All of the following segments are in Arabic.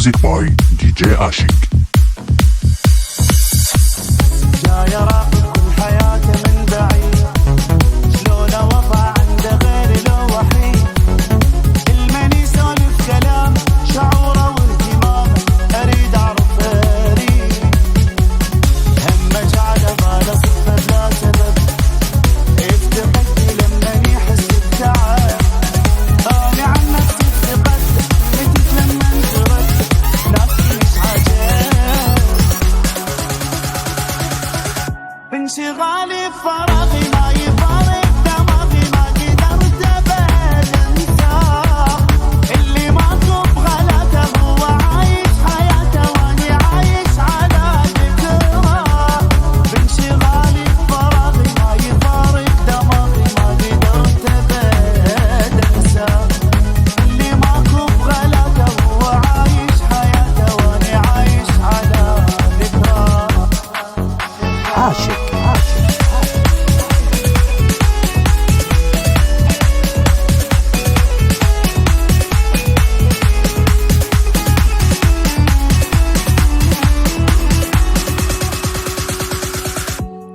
Music by DJ Ashik. جاي راقب كل حياته من بعيد، شلون وضع عنده غير لو وحيد، المن يسولف كلام شعوره واهتمامه، اريد اعرف اريد همه جعله باله صدفه بلا سبب، افتقدني لما يحس بتعب، انا عن نفسي افتقدت متت لما انتردت، نفسي مش عجب انشغالي بفراغي ما يفارق دماغي، ما قدرت ابد انساه، اللي ماكو بغلاته هو عايش حياته واني عايش على ذكراه، انشغالي بفراغي ما يفارق دماغي، ما قدرت ابد انساه، اللي ماكو بغلاته هو عايش حياته واني عايش على ذكراه. عاشق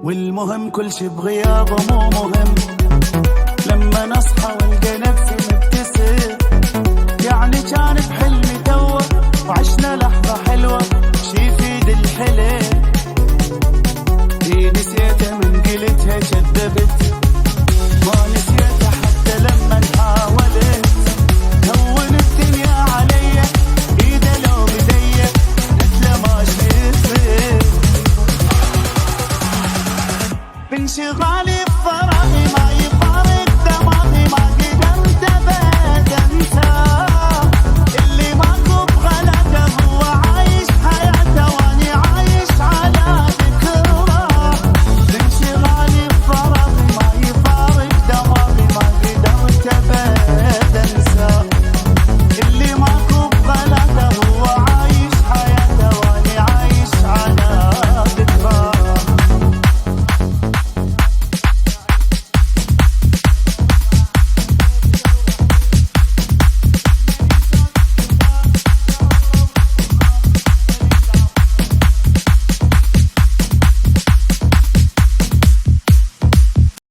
والمهم كل شي بغيابه مو مهم، لما نصحى والقى نفسي مبتسم، يعني كان بحلمي توه وعشنا لحظة حلوة، شي يفيد الحلم، دي نسيته من قلتها كذبت، ما نسيته حتى لما حاولت، هون الدنيا علي ايده لو بدي مثله ما شفت، بانشغالي